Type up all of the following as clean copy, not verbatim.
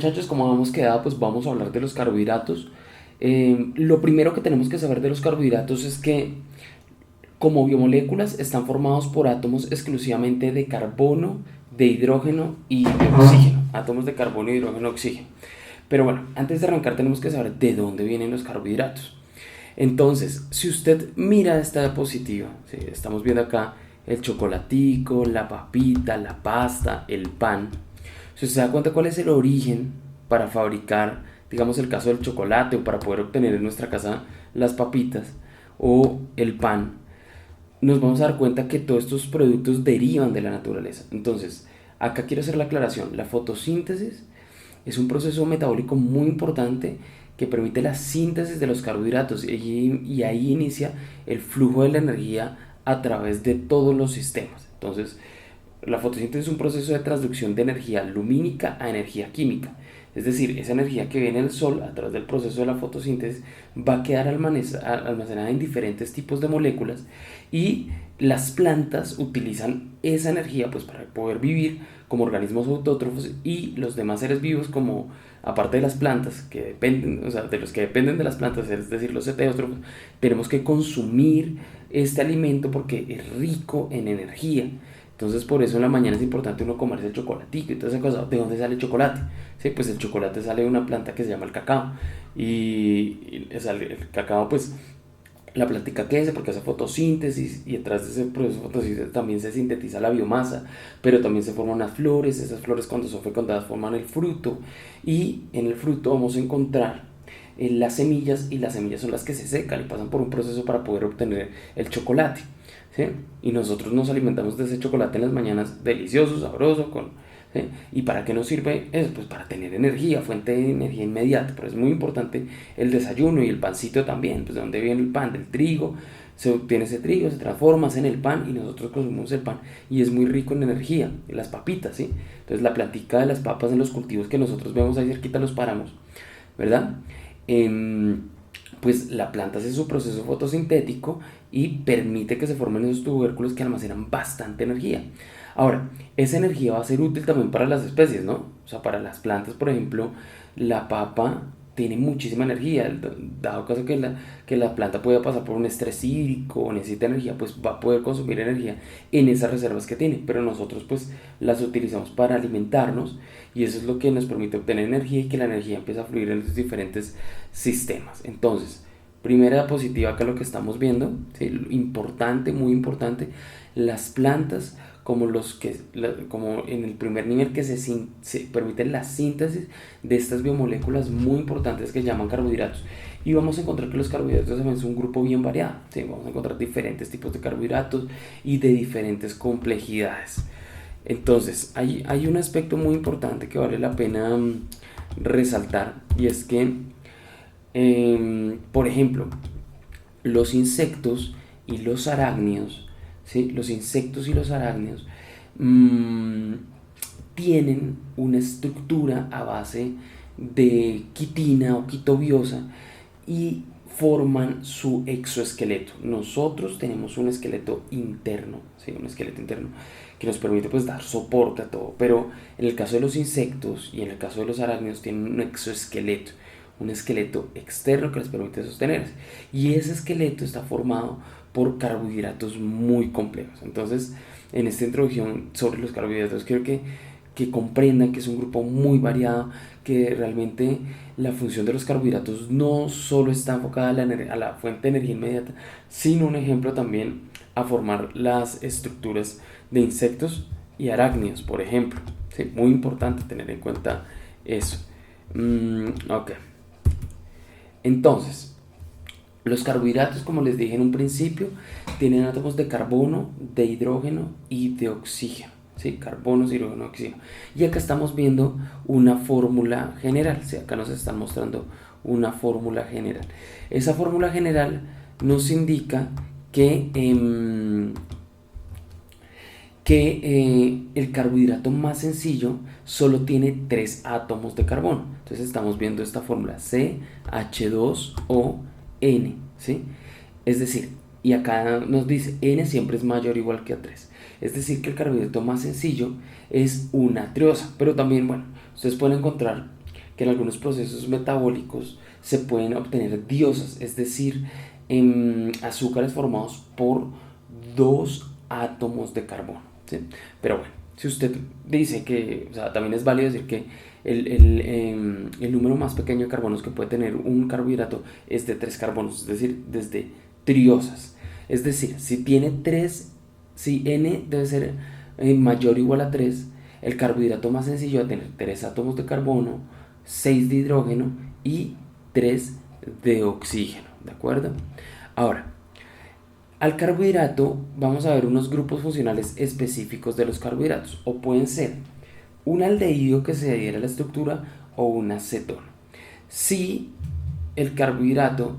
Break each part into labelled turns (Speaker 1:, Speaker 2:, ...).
Speaker 1: muchachos, como habíamos quedado, pues vamos a hablar de los carbohidratos. Lo primero que tenemos que saber de los carbohidratos es que como biomoléculas están formados por átomos exclusivamente de carbono, de hidrógeno y de oxígeno. Átomos de carbono, hidrógeno y oxígeno. Pero bueno, antes de arrancar tenemos que saber de dónde vienen los carbohidratos. Entonces, si usted mira esta diapositiva, ¿sí? Estamos viendo acá el chocolatico, la papita, la pasta, el pan. Si usted se da cuenta cuál es el origen para fabricar, digamos el caso del chocolate o para poder obtener en nuestra casa las papitas o el pan, nos vamos a dar cuenta que todos estos productos derivan de la naturaleza. Entonces, acá quiero hacer la aclaración. La fotosíntesis es un proceso metabólico muy importante que permite la síntesis de los carbohidratos y ahí inicia el flujo de la energía a través de todos los sistemas. Entonces, la fotosíntesis es un proceso de transducción de energía lumínica a energía química. Es decir, esa energía que viene del sol a través del proceso de la fotosíntesis va a quedar almacenada en diferentes tipos de moléculas y las plantas utilizan esa energía pues para poder vivir como organismos autótrofos y los demás seres vivos como aparte de las plantas que dependen, o sea, de los que dependen de las plantas, es decir, los heterótrofos, tenemos que consumir este alimento porque es rico en energía. Entonces por eso en la mañana es importante uno comerse el chocolatico y toda esa cosa. ¿De dónde sale el chocolate? Sí, pues el chocolate sale de una planta que se llama el cacao. El cacao pues la plática que hace porque hace fotosíntesis y detrás de ese proceso de fotosíntesis también se sintetiza la biomasa, pero también se forman unas flores, esas flores cuando son fecundadas forman el fruto y en el fruto vamos a encontrar las semillas y las semillas son las que se secan y pasan por un proceso para poder obtener el chocolate, ¿sí? Y nosotros nos alimentamos de ese chocolate en las mañanas delicioso, sabroso, ¿sí? ¿Y para qué nos sirve eso? Pues para tener energía, fuente de energía inmediata. Pero es muy importante el desayuno y el pancito también. Pues de dónde viene el pan, del trigo. Se obtiene ese trigo, se transforma en el pan y nosotros consumimos el pan. Y es muy rico en energía, en las papitas, ¿sí? Entonces la plantica de las papas en los cultivos que nosotros vemos ahí cerquita los páramos, ¿verdad? Em, pues la planta hace su proceso fotosintético y permite que se formen esos tubérculos que almacenan bastante energía. Ahora, esa energía va a ser útil también para las especies, ¿no? O sea, para las plantas, por ejemplo, la papa tiene muchísima energía. Dado caso que la planta pueda pasar por un estrés hídrico o necesita energía, pues va a poder consumir energía en esas reservas que tiene. Pero nosotros pues las utilizamos para alimentarnos y eso es lo que nos permite obtener energía y que la energía empiece a fluir en los diferentes sistemas. Entonces, primera diapositiva acá lo que estamos viendo, ¿sí? Importante, muy importante, las plantas como en el primer nivel que se permite la síntesis de estas biomoléculas muy importantes que llaman carbohidratos. Y vamos a encontrar que los carbohidratos también son un grupo bien variado, ¿sí? Vamos a encontrar diferentes tipos de carbohidratos y de diferentes complejidades. Entonces, hay un aspecto muy importante que vale la pena resaltar y es que, por ejemplo, los insectos y los arácnidos, ¿sí? Los insectos y los arácnidos mmm, tienen una estructura a base de quitina o quitobiosa y forman su exoesqueleto. Nosotros tenemos un esqueleto interno, ¿sí? Un esqueleto interno que nos permite pues dar soporte a todo, pero en el caso de los insectos y en el caso de los arácnidos tienen un exoesqueleto, un esqueleto externo que les permite sostenerse y ese esqueleto está formado por carbohidratos muy complejos. Entonces, en esta introducción sobre los carbohidratos quiero que comprendan que es un grupo muy variado, que realmente la función de los carbohidratos no solo está enfocada a la fuente de energía inmediata, sino un ejemplo también a formar las estructuras de insectos y arácnidos, por ejemplo. ¿Sí? Muy importante tener en cuenta eso. Ok. Entonces, los carbohidratos, como les dije en un principio, tienen átomos de carbono, de hidrógeno y de oxígeno. ¿Sí? Carbonos, hidrógeno, oxígeno. Y acá estamos viendo una fórmula general. ¿Sí? Acá nos están mostrando una fórmula general. Esa fórmula general nos indica que el carbohidrato más sencillo solo tiene 3 átomos de carbono. Entonces estamos viendo esta fórmula CH2O N, ¿sí? Es decir, y acá nos dice N siempre es mayor o igual que a 3. Es decir, que el carbohidrato más sencillo es una triosa. Pero también, bueno, ustedes pueden encontrar que en algunos procesos metabólicos se pueden obtener diosas, es decir, azúcares formados por dos átomos de carbono, ¿sí? Pero bueno, si usted dice que, o sea, también es válido decir que el número más pequeño de carbonos que puede tener un carbohidrato es de 3 carbonos, es decir, desde triosas. Es decir, si tiene 3, si n debe ser mayor o igual a 3, el carbohidrato más sencillo va a tener 3 átomos de carbono, 6 de hidrógeno y 3 de oxígeno, ¿de acuerdo? Ahora, al carbohidrato vamos a ver unos grupos funcionales específicos de los carbohidratos, o pueden ser un aldehído que se adhiere a la estructura o una cetona. Si el carbohidrato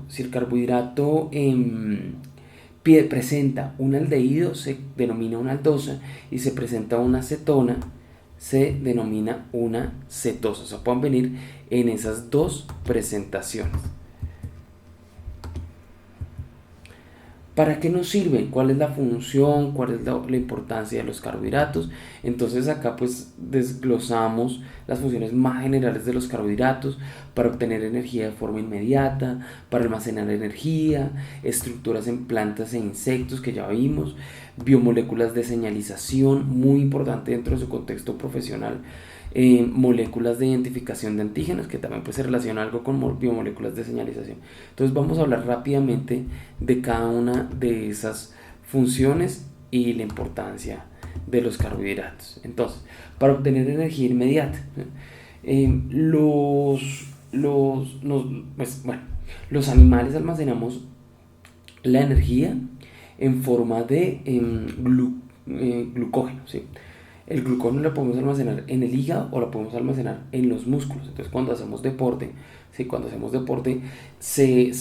Speaker 1: presenta un aldehído, se denomina una aldosa, y se presenta una cetona, se denomina una cetosa. O sea, pueden venir en esas dos presentaciones. ¿Para qué nos sirven? ¿Cuál es la función? ¿Cuál es la importancia de los carbohidratos? Entonces acá pues desglosamos las funciones más generales de los carbohidratos: para obtener energía de forma inmediata, para almacenar energía, estructuras en plantas e insectos que ya vimos, biomoléculas de señalización, muy importante dentro de su contexto profesional, moléculas de identificación de antígenos, que también pues, se relaciona algo con biomoléculas de señalización. Entonces vamos a hablar rápidamente de cada una de esas funciones y la importancia de los carbohidratos. Entonces, para obtener energía inmediata, pues, bueno, los animales almacenamos la energía en forma de glucógeno, ¿sí? El glucógeno lo podemos almacenar en el hígado o lo podemos almacenar en los músculos. Entonces cuando hacemos deporte, ¿sí? Cuando hacemos deporte se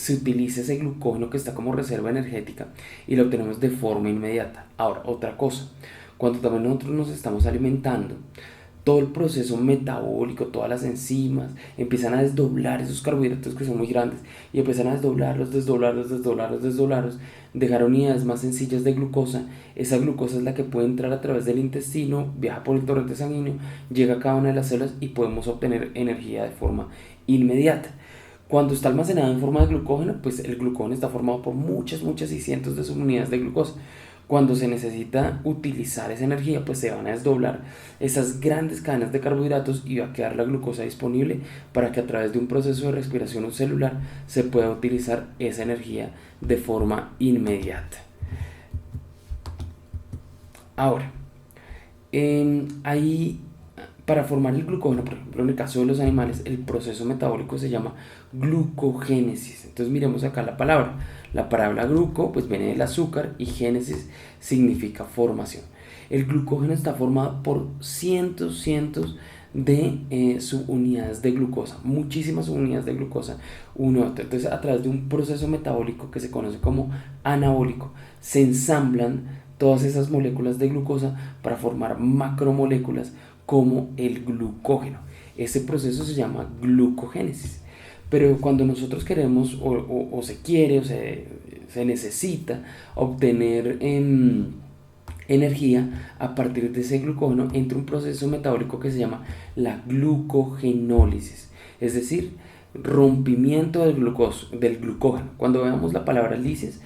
Speaker 1: utiliza ese glucógeno que está como reserva energética y lo obtenemos de forma inmediata. Ahora, otra cosa, cuando también nosotros nos estamos alimentando, todo el proceso metabólico, todas las enzimas empiezan a desdoblar esos carbohidratos que son muy grandes y empiezan a desdoblarlos, dejar unidades más sencillas de glucosa. Esa glucosa es la que puede entrar a través del intestino, viaja por el torrente sanguíneo, llega a cada una de las células y podemos obtener energía de forma inmediata. Cuando está almacenado en forma de glucógeno, pues el glucógeno está formado por muchas y cientos de subunidades de glucosa. Cuando se necesita utilizar esa energía, pues se van a desdoblar esas grandes cadenas de carbohidratos y va a quedar la glucosa disponible para que a través de un proceso de respiración celular se pueda utilizar esa energía de forma inmediata. Ahora, ahí para formar el glucógeno, por ejemplo, en el caso de los animales, el proceso metabólico se llama glucogénesis. Entonces miremos acá la palabra. La palabra gluco pues viene del azúcar y génesis significa formación. El glucógeno está formado por cientos de subunidades de glucosa, muchísimas subunidades de glucosa, uno a otro. Entonces a través de un proceso metabólico que se conoce como anabólico, se ensamblan todas esas moléculas de glucosa para formar macromoléculas como el glucógeno. Ese proceso se llama glucogénesis. Pero cuando nosotros queremos o se quiere o se necesita obtener energía a partir de ese glucógeno, entra un proceso metabólico que se llama la glucogenólisis, es decir, rompimiento del glucógeno. Cuando veamos la palabra lisis,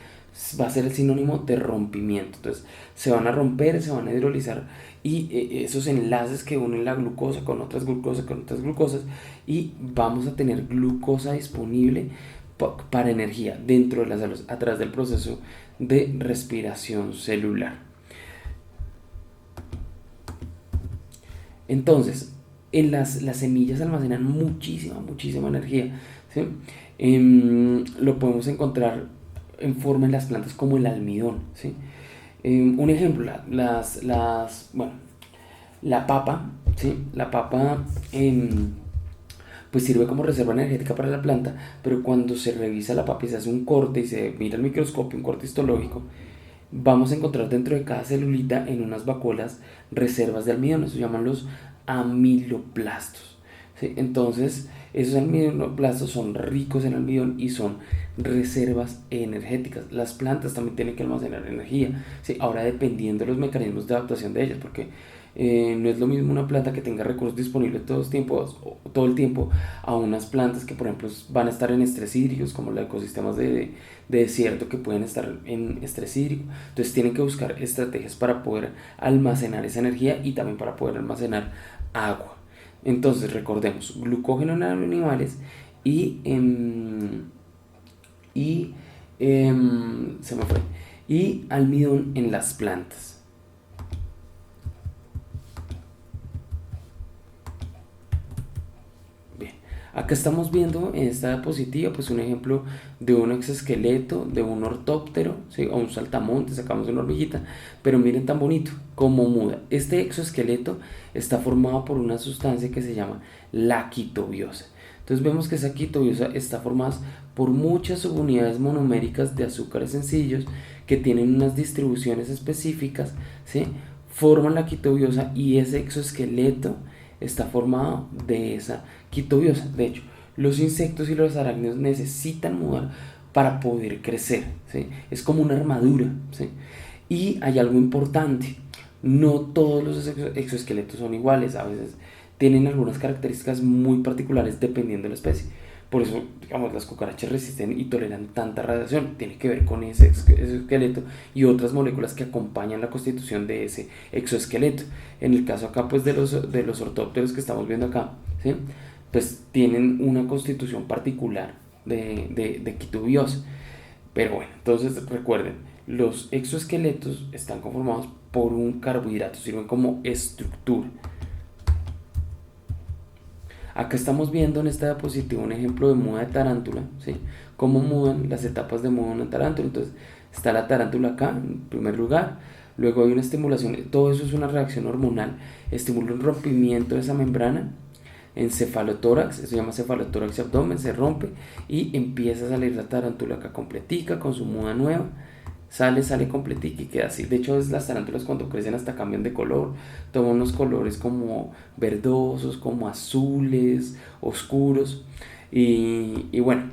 Speaker 1: va a ser el sinónimo de rompimiento. Entonces se van a romper, se van a hidrolizar y esos enlaces que unen la glucosa con otras glucosas, y vamos a tener glucosa disponible para energía dentro de las células a través del proceso de respiración celular. Entonces, las semillas almacenan muchísima energía, ¿sí? Lo podemos encontrar en forma en las plantas como el almidón, ¿sí? Un ejemplo, la papa, ¿sí? La papa pues sirve como reserva energética para la planta, pero cuando se revisa la papa y se hace un corte y se mira al microscopio, un corte histológico, vamos a encontrar dentro de cada celulita en unas vacuolas reservas de almidón. Eso se llaman los amiloplastos, ¿sí? Entonces esos amiloplastos son ricos en almidón y son reservas energéticas. Las plantas también tienen que almacenar energía, ¿sí? Ahora dependiendo de los mecanismos de adaptación de ellas, porque No es lo mismo una planta que tenga recursos disponibles todo el tiempo a unas plantas que, por ejemplo, van a estar en estrés hídrico, como los ecosistemas de desierto que pueden estar en estrés hídrico. Entonces tienen que buscar estrategias para poder almacenar esa energía y también para poder almacenar agua. Entonces recordemos, glucógeno en animales y, y se me fue, y almidón en las plantas. Bien, acá estamos viendo en esta diapositiva pues un ejemplo de un exoesqueleto, de un ortóptero, ¿sí? O un saltamontes, sacamos una hormiguita, pero miren tan bonito como muda. Este exoesqueleto está formado por una sustancia que se llama la quitobiosa. Entonces vemos que esa quitobiosa está formada por muchas subunidades monoméricas de azúcares sencillos que tienen unas distribuciones específicas, ¿sí? Forman la quitobiosa y ese exoesqueleto está formado de esa quitobiosa. De hecho, los insectos y los arácnidos necesitan mudar para poder crecer, ¿sí? Es como una armadura, ¿sí? Y hay algo importante, no todos los exoesqueletos son iguales, a veces tienen algunas características muy particulares dependiendo de la especie. Por eso, digamos, las cucarachas resisten y toleran tanta radiación. Tiene que ver con ese exoesqueleto y otras moléculas que acompañan la constitución de ese exoesqueleto. En el caso acá, pues, de los ortópteros que estamos viendo acá, ¿sí? Pues tienen una constitución particular de quitobiosa. Pero bueno, entonces recuerden, los exoesqueletos están conformados por un carbohidrato, sirven como estructura. Acá estamos viendo en esta diapositiva un ejemplo de muda de tarántula, ¿sí? Cómo mudan las etapas de muda de una tarántula. Entonces está la tarántula acá, en primer lugar, luego hay una estimulación, todo eso es una reacción hormonal, estimula un rompimiento de esa membrana en cefalotórax, eso se llama cefalotórax y abdomen, se rompe y empieza a salir la tarántula acá completica con su muda nueva. Sale completica y queda así. De hecho, las tarántulas cuando crecen hasta cambian de color. Toman unos colores como verdosos, como azules, oscuros. Y bueno,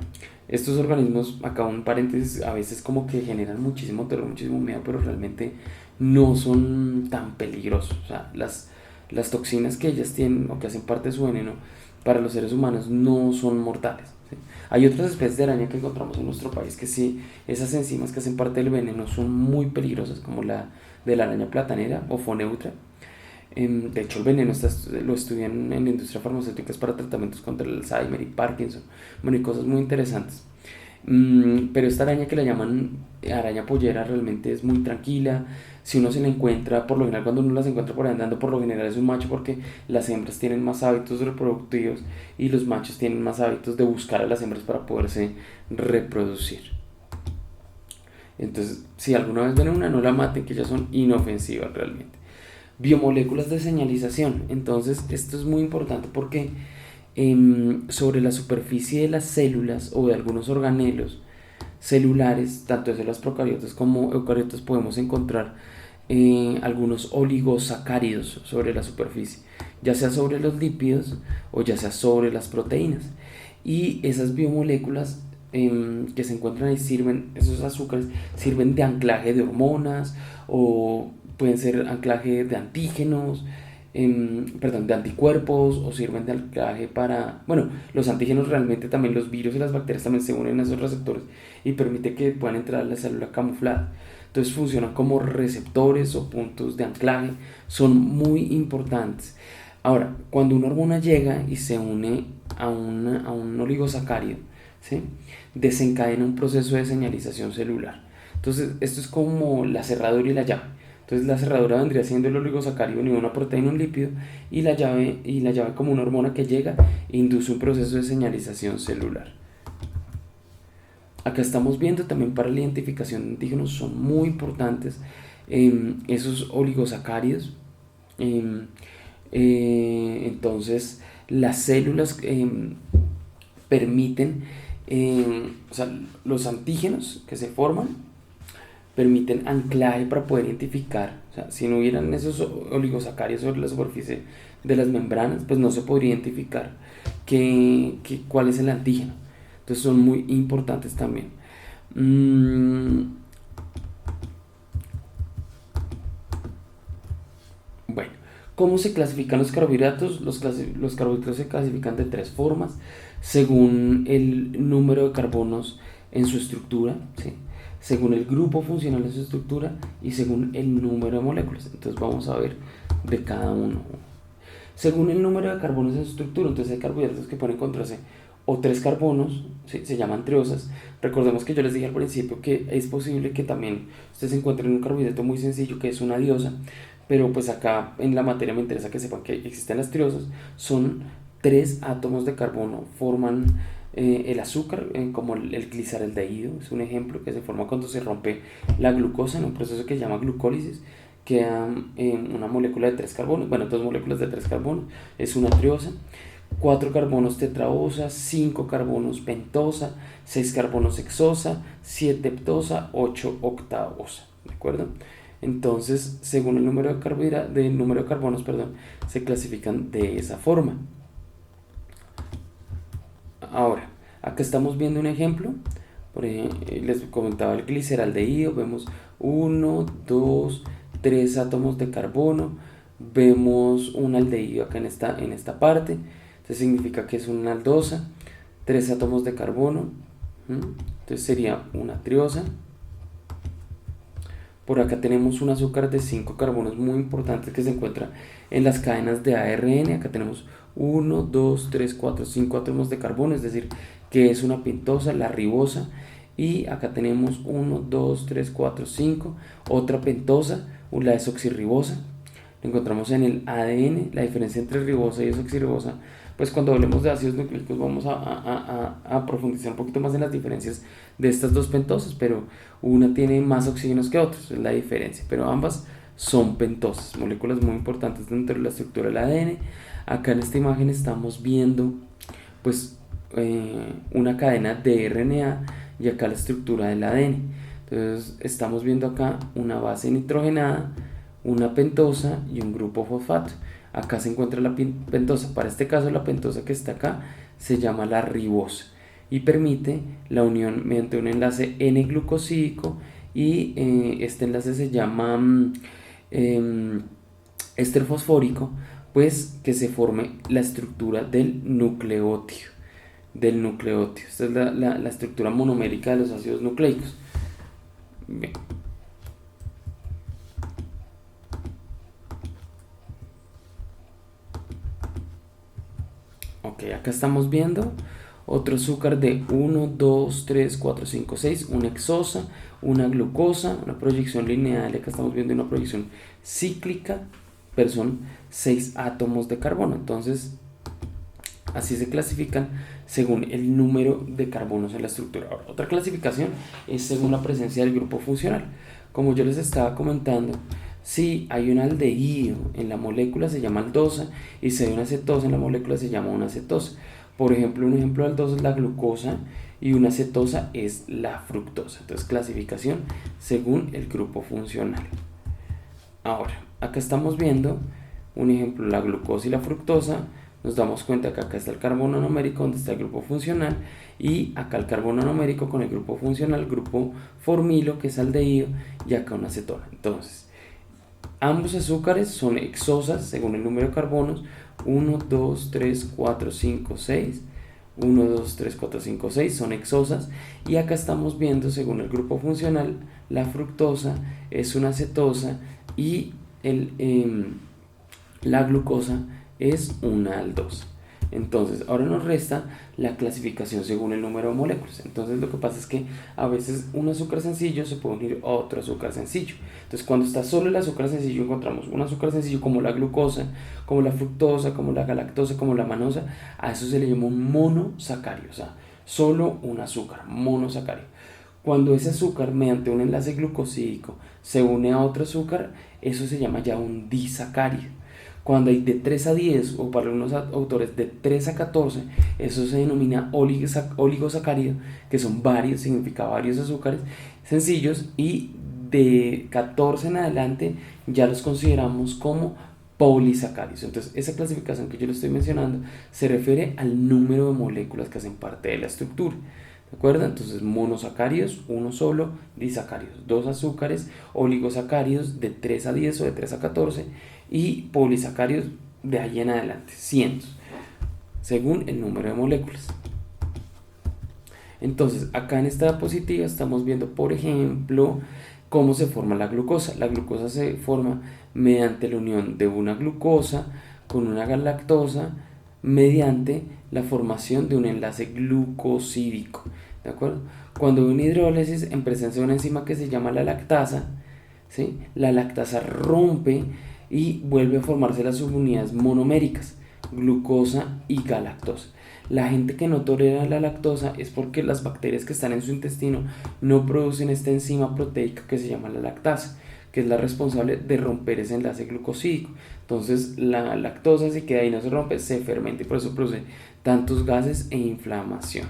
Speaker 1: estos organismos, acá un paréntesis, a veces como que generan muchísimo terror, muchísimo miedo, pero realmente no son tan peligrosos. O sea, las toxinas que ellas tienen o que hacen parte de su veneno para los seres humanos no son mortales. ¿Sí? Hay otras especies de araña que encontramos en nuestro país que sí, esas enzimas que hacen parte del veneno son muy peligrosas, como la de la araña platanera o Foneutra. De hecho, el veneno lo estudian en la industria farmacéutica para tratamientos contra el Alzheimer y Parkinson. Bueno, y cosas muy interesantes. Pero esta araña que la llaman araña pollera realmente es muy tranquila. Si uno se la encuentra, por lo general cuando uno las encuentra por ahí andando, por lo general es un macho porque las hembras tienen más hábitos reproductivos y los machos tienen más hábitos de buscar a las hembras para poderse reproducir. Entonces, si alguna vez ven una, no la maten, que ellas son inofensivas realmente. Biomoléculas de señalización. Entonces, esto es muy importante porque sobre la superficie de las células o de algunos organelos celulares, tanto de células procariotas como eucariotas, podemos encontrar algunos oligosacáridos sobre la superficie, ya sea sobre los lípidos o ya sea sobre las proteínas. Y esas biomoléculas que se encuentran ahí sirven, esos azúcares sirven de anclaje de hormonas o pueden ser anclaje de antígenos, perdón, de anticuerpos o sirven de anclaje para, bueno, los antígenos realmente también, los virus y las bacterias también se unen a esos receptores y permite que puedan entrar a la célula camuflada. Entonces funcionan como receptores o puntos de anclaje, son muy importantes. Ahora, cuando una hormona llega y se une a un oligosacárido, ¿sí? Desencadena un proceso de señalización celular. Entonces, esto es como la cerradura y la llave. Entonces, la cerradura vendría siendo el oligosacárido unido a una proteína, un lípido, y la llave como una hormona que llega e induce un proceso de señalización celular. Acá estamos viendo también para la identificación de antígenos son muy importantes esos oligosacáridos. Eh, entonces, las células permiten, o sea, los antígenos que se forman permiten anclaje para poder identificar. O sea, si no hubieran esos oligosacáridos sobre la superficie de las membranas, pues no se podría identificar cuál es el antígeno. Entonces son muy importantes también. Bueno, ¿Cómo se clasifican los carbohidratos? Los carbohidratos se clasifican de tres formas, según el número de carbonos en su estructura, ¿sí? Según el grupo funcional en su estructura y según el número de moléculas. Entonces vamos a ver de cada uno. Según el número de carbonos en su estructura, entonces hay carbohidratos que pueden encontrarse o tres carbonos, ¿sí? Se llaman triosas. Recordemos que yo les dije al principio que es posible que también ustedes encuentren un carbohidrato muy sencillo que es una diosa, pero pues acá en la materia me interesa que sepan que existen las triosas. Son tres átomos de carbono, forman el azúcar, como el glicerdaldehído, es un ejemplo que se forma cuando se rompe la glucosa en un proceso que se llama glucólisis. Queda una molécula de tres carbonos, bueno, dos moléculas de tres carbonos, es una triosa. 4 carbonos tetraosa, 5 carbonos pentosa, 6 carbonos hexosa, 7 heptosa, 8 octaosa, ¿de acuerdo? Entonces, según el número de carbonos, perdón, se clasifican de esa forma. Ahora, acá estamos viendo un ejemplo. Por ejemplo, les comentaba el gliceraldehído. Vemos 1, 2, 3 átomos de carbono. Vemos un aldehído acá en esta parte. Entonces significa que es una aldosa. 3 átomos de carbono. Entonces sería una triosa. Por acá tenemos un azúcar de 5 carbonos muy importante que se encuentra en las cadenas de ARN. Acá tenemos 1, 2, 3, 4, 5 átomos de carbono, es decir, que es una pentosa, la ribosa. Y acá tenemos 1, 2, 3, 4, 5, otra pentosa, la desoxirribosa. Lo encontramos en el ADN. La diferencia entre ribosa y desoxirribosa, pues cuando hablemos de ácidos nucleicos vamos a profundizar un poquito más en las diferencias de estas dos pentosas, pero una tiene más oxígenos que otros, es la diferencia, pero ambas son pentosas, moléculas muy importantes dentro de la estructura del ADN. Acá en esta imagen estamos viendo pues una cadena de RNA y acá la estructura del ADN. Entonces estamos viendo acá una base nitrogenada, una pentosa y un grupo fosfato. Acá se encuentra la pentosa. Para este caso la pentosa que está acá se llama la ribosa y permite la unión mediante un enlace N-glucosídico y este enlace se llama éster fosfórico, pues que se forme la estructura del nucleótido. Esta es la estructura monomérica de los ácidos nucleicos. Bien. Ok, acá estamos viendo otro azúcar de 1, 2, 3, 4, 5, 6, una hexosa, una glucosa, una proyección lineal. Acá estamos viendo una proyección cíclica, pero son 6 átomos de carbono. Entonces, así se clasifican según el número de carbonos en la estructura. Ahora, otra clasificación es según la presencia del grupo funcional. Como yo les estaba comentando, si hay un aldehído en la molécula se llama aldosa, y si hay una cetosa en la molécula se llama una cetosa. Por ejemplo, un ejemplo de aldosa es la glucosa y una cetosa es la fructosa. Entonces, clasificación según el grupo funcional. Ahora, acá estamos viendo un ejemplo, la glucosa y la fructosa. Nos damos cuenta que acá está el carbono numérico donde está el grupo funcional, y acá el carbono numérico con el grupo funcional, grupo formilo, que es aldehído, y acá una cetona. Entonces, ambos azúcares son hexosas según el número de carbonos: 1, 2, 3, 4, 5, 6. 1, 2, 3, 4, 5, 6 son hexosas. Y acá estamos viendo según el grupo funcional, la fructosa es una cetosa y la glucosa es una aldosa. Entonces, ahora nos resta la clasificación según el número de moléculas. Entonces, lo que pasa es que a veces un azúcar sencillo se puede unir a otro azúcar sencillo. Entonces, cuando está solo el azúcar sencillo, encontramos un azúcar sencillo como la glucosa, como la fructosa, como la galactosa, como la manosa. A eso se le llama un monosacárido, o sea, solo un azúcar, monosacárido. Cuando ese azúcar, mediante un enlace glucosídico, se une a otro azúcar, eso se llama ya un disacárido. Cuando hay de 3 a 10, o para algunos autores de 3 a 14, eso se denomina oligosacárido, que son varios, significa varios azúcares sencillos, y de 14 en adelante ya los consideramos como polisacáridos. Entonces, esa clasificación que yo le estoy mencionando se refiere al número de moléculas que hacen parte de la estructura. ¿De acuerdo? Entonces, monosacáridos, uno solo; disacáridos, dos azúcares; oligosacáridos de 3 a 10 o de 3 a 14; y polisacáridos de ahí en adelante, cientos, según el número de moléculas. Entonces, acá en esta diapositiva estamos viendo, por ejemplo, cómo se forma la glucosa. La glucosa se forma mediante la unión de una glucosa con una galactosa mediante la formación de un enlace glucosídico. ¿De acuerdo? Cuando hay una hidrólisis en presencia de una enzima que se llama la lactasa, ¿sí? La lactasa rompe y vuelve a formarse las subunidades monoméricas, glucosa y galactosa. La gente que no tolera la lactosa es porque las bacterias que están en su intestino no producen esta enzima proteica que se llama la lactasa, que es la responsable de romper ese enlace glucosídico. Entonces la lactosa, si queda ahí y no se rompe, se fermenta y por eso produce tantos gases e inflamación.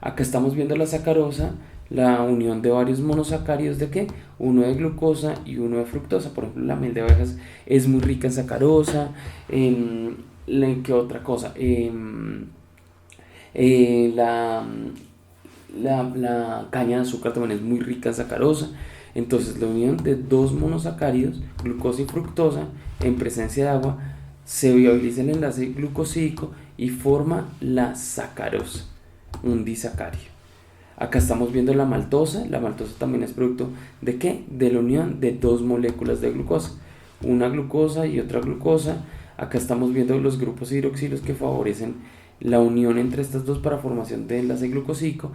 Speaker 1: Acá estamos viendo la sacarosa, la unión de varios monosacáridos de qué, uno de glucosa y uno de fructosa. Por ejemplo, la miel de abejas es muy rica en sacarosa. ¿Qué otra cosa? La caña de azúcar también es muy rica en sacarosa. Entonces la unión de dos monosacáridos, glucosa y fructosa, en presencia de agua, se viabiliza el enlace glucosídico y forma la sacarosa, un disacárido. Acá estamos viendo la maltosa. La maltosa también es producto ¿de qué? De la unión de dos moléculas de glucosa, una glucosa y otra glucosa. Acá estamos viendo los grupos hidroxilos que favorecen la unión entre estas dos para formación de enlace glucosídico.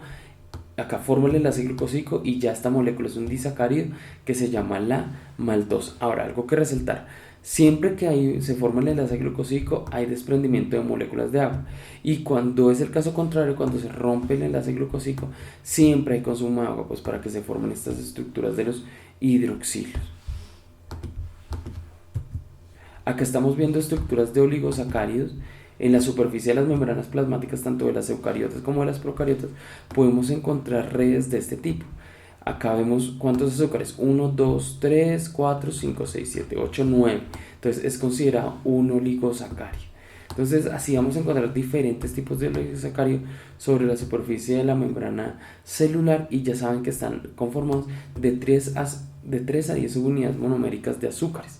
Speaker 1: Acá forma el enlace glucosídico y ya esta molécula es un disacárido que se llama la maltosa. Ahora, algo que resaltar: siempre que se forma el enlace glucosídico hay desprendimiento de moléculas de agua, y cuando es el caso contrario, cuando se rompe el enlace glucosídico, siempre hay consumo de agua, pues para que se formen estas estructuras de los hidroxilos. Acá estamos viendo estructuras de oligosacáridos. En la superficie de las membranas plasmáticas, tanto de las eucariotas como de las procariotas, podemos encontrar redes de este tipo. Acá vemos cuántos azúcares: 1, 2, 3, 4, 5, 6, 7, 8, 9. Entonces es considerado un oligosacario. Entonces así vamos a encontrar diferentes tipos de oligosacario sobre la superficie de la membrana celular, y ya saben que están conformados de 3 a 10 subunidades monoméricas de azúcares.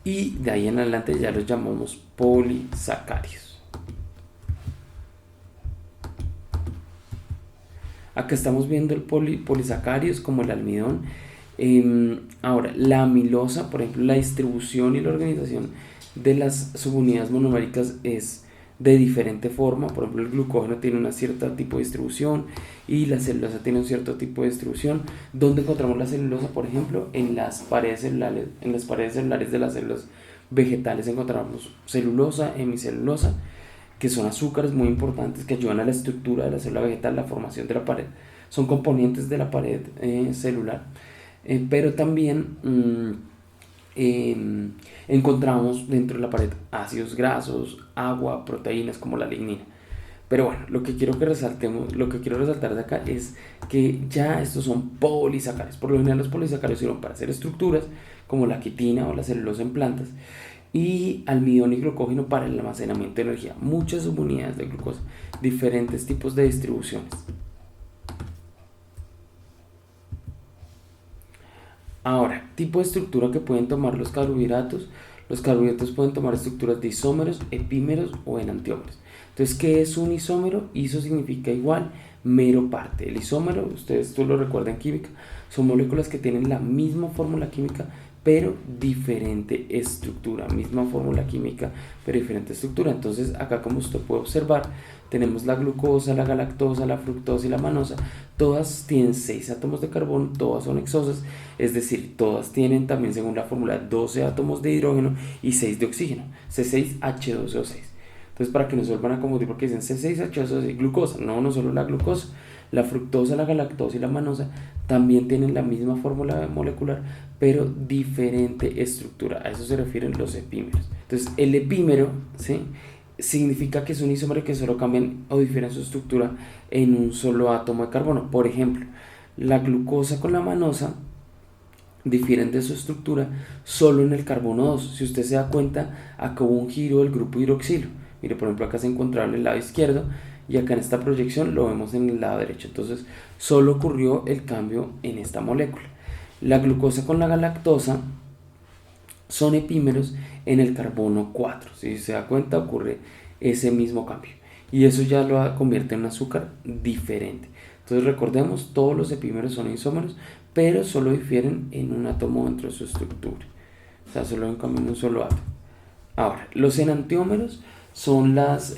Speaker 1: Y de ahí en adelante ya los llamamos polisacáridos. Acá estamos viendo el polisacáridos como el almidón. Ahora, la amilosa, por ejemplo, la distribución y la organización de las subunidades monoméricas es de diferente forma. Por ejemplo, el glucógeno tiene una cierta tipo de distribución y la celulosa tiene un cierto tipo de distribución. ¿Dónde encontramos la celulosa? Por ejemplo, en las paredes celulares, de las células vegetales encontramos celulosa, hemicelulosa, que son azúcares muy importantes que ayudan a la estructura de la célula vegetal, la formación de la pared. Son componentes de la pared celular. Pero también encontramos dentro de la pared ácidos grasos, agua, proteínas como la lignina. Pero bueno, lo que quiero resaltar de acá es que ya estos son polisacáridos. Por lo general los polisacáridos sirven para hacer estructuras como la quitina o la celulosa en plantas, y almidón y glucógeno para el almacenamiento de energía. Muchas subunidades de glucosa, diferentes tipos de distribuciones. Ahora, tipo de estructura que pueden tomar los carbohidratos. Los carbohidratos pueden tomar estructuras de isómeros, epímeros o enantiómeros. Entonces, ¿qué es un isómero? Iso significa igual, mero parte. El isómero, tú lo recuerdan en química, son moléculas que tienen la misma fórmula química pero diferente estructura. Misma fórmula química pero diferente estructura. Entonces acá, como usted puede observar, tenemos la glucosa, la galactosa, la fructosa y la manosa. Todas tienen 6 átomos de carbono, todas son hexosas, es decir, todas tienen también, según la fórmula, 12 átomos de hidrógeno y 6 de oxígeno, C6H12O6. Entonces, para que no se vuelvan a confundir, porque dicen C6H12O6, glucosa. No solo la glucosa, la fructosa, la galactosa y la manosa también tienen la misma fórmula molecular pero diferente estructura. A eso se refieren los epímeros. Entonces, el epímero, ¿sí?, significa que es un isómero que solo cambian o difieren su estructura en un solo átomo de carbono. Por ejemplo, la glucosa con la manosa difieren de su estructura solo en el carbono 2. Si usted se da cuenta, acá hubo un giro del grupo hidroxilo. Mire, por ejemplo, acá se encontraba en el lado izquierdo y acá en esta proyección lo vemos en el lado derecho. Entonces, solo ocurrió el cambio en esta molécula. La glucosa con la galactosa son epímeros en el carbono 4. Si se da cuenta, ocurre ese mismo cambio. Y eso ya lo convierte en un azúcar diferente. Entonces recordemos, todos los epímeros son isómeros, pero solo difieren en un átomo dentro de su estructura. O sea, solo en un solo átomo. Ahora, los enantiómeros son las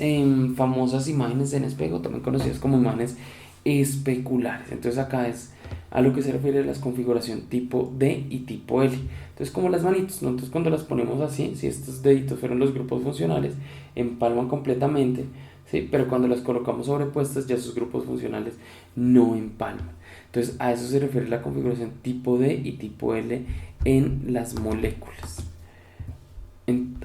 Speaker 1: famosas imágenes en espejo, también conocidas como imágenes especulares. Entonces acá es a lo que se refiere a la configuración tipo D y tipo L. Entonces como las manitos, ¿no? Entonces cuando las ponemos así, si estos deditos fueron los grupos funcionales, empalman completamente, ¿sí? Pero cuando las colocamos sobrepuestas, ya sus grupos funcionales no empalman. Entonces a eso se refiere la configuración tipo D y tipo L en las moléculas.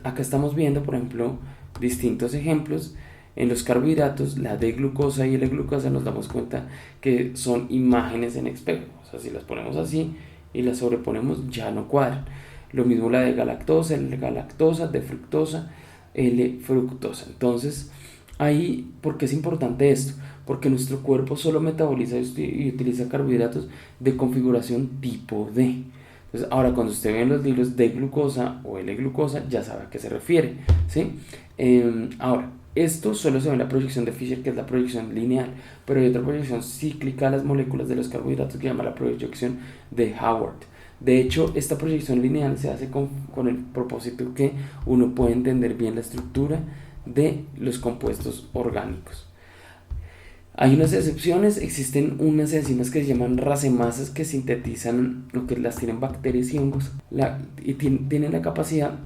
Speaker 1: Acá estamos viendo, por ejemplo, distintos ejemplos. En los carbohidratos, la D-glucosa y L-glucosa nos damos cuenta que son imágenes en espejo. O sea, si las ponemos así y las sobreponemos, ya no cuadran. Lo mismo la de galactosa, L-galactosa, D-fructosa, L-fructosa. Entonces, ahí, ¿por qué es importante esto? Porque nuestro cuerpo solo metaboliza y utiliza carbohidratos de configuración tipo D. Entonces, ahora cuando usted ve en los libros de glucosa o L-glucosa, ya sabe a qué se refiere, ¿sí? Ahora, esto solo se ve en la proyección de Fischer, que es la proyección lineal, pero hay otra proyección cíclica a las moléculas de los carbohidratos que se llama la proyección de Howard. De hecho, esta proyección lineal se hace con el propósito que uno pueda entender bien la estructura de los compuestos orgánicos. Hay unas excepciones, existen unas enzimas que se llaman racemasas que sintetizan lo que las tienen bacterias y hongos y tienen la capacidad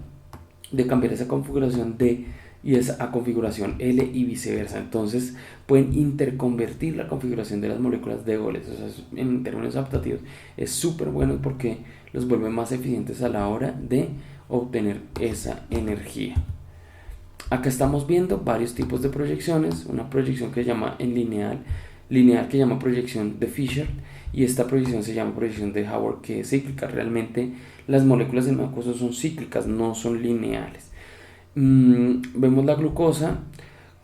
Speaker 1: de cambiar esa configuración D y esa configuración L y viceversa. Entonces pueden interconvertir la configuración de las moléculas de goles. O sea, en términos adaptativos es súper bueno porque los vuelve más eficientes a la hora de obtener esa energía. Acá estamos viendo varios tipos de proyecciones, una proyección que se llama en lineal que se llama proyección de Fischer, y esta proyección se llama proyección de Howard, que es cíclica. Realmente las moléculas del mucoso son cíclicas, no son lineales. Vemos la glucosa,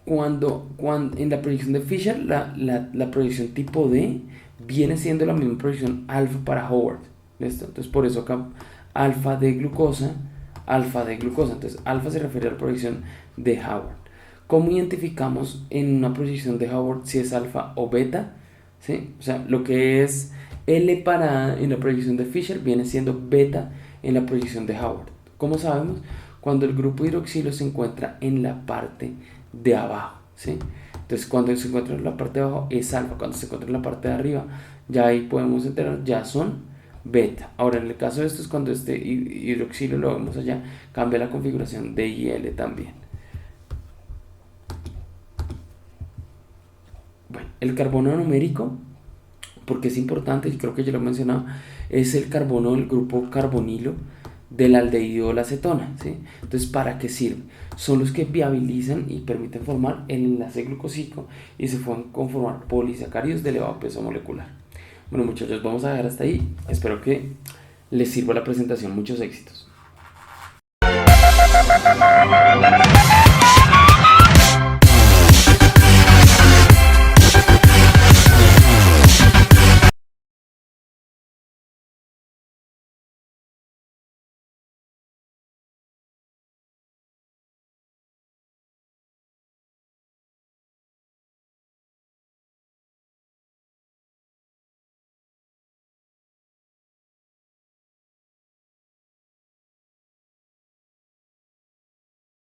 Speaker 1: cuando en la proyección de Fischer la proyección tipo D viene siendo la misma proyección alfa para Howard. ¿Listo? Entonces por eso acá alfa de glucosa, alfa de glucosa. Entonces alfa se refiere a la proyección de Howard. ¿Cómo identificamos en una proyección de Howard si es alfa o beta? ¿Sí? O sea, lo que es L en la proyección de Fischer viene siendo beta en la proyección de Howard. ¿Cómo sabemos? Cuando el grupo hidroxilo se encuentra en la parte de abajo, ¿sí? Entonces cuando se encuentra en la parte de abajo es alfa, cuando se encuentra en la parte de arriba ya ahí podemos enterar, ya son beta. Ahora en el caso de esto es cuando este hidroxilo lo vemos allá, cambia la configuración D y L también. Bueno, el carbono numérico, porque es importante y creo que ya lo he mencionado, es el carbono del grupo carbonilo del aldehído o la acetona, ¿sí? Entonces, ¿para qué sirve? Son los que viabilizan y permiten formar el enlace glucosílico y se pueden conformar polisacáridos de elevado peso molecular. Bueno, muchachos, vamos a dejar hasta ahí. Espero que les sirva la presentación. Muchos éxitos.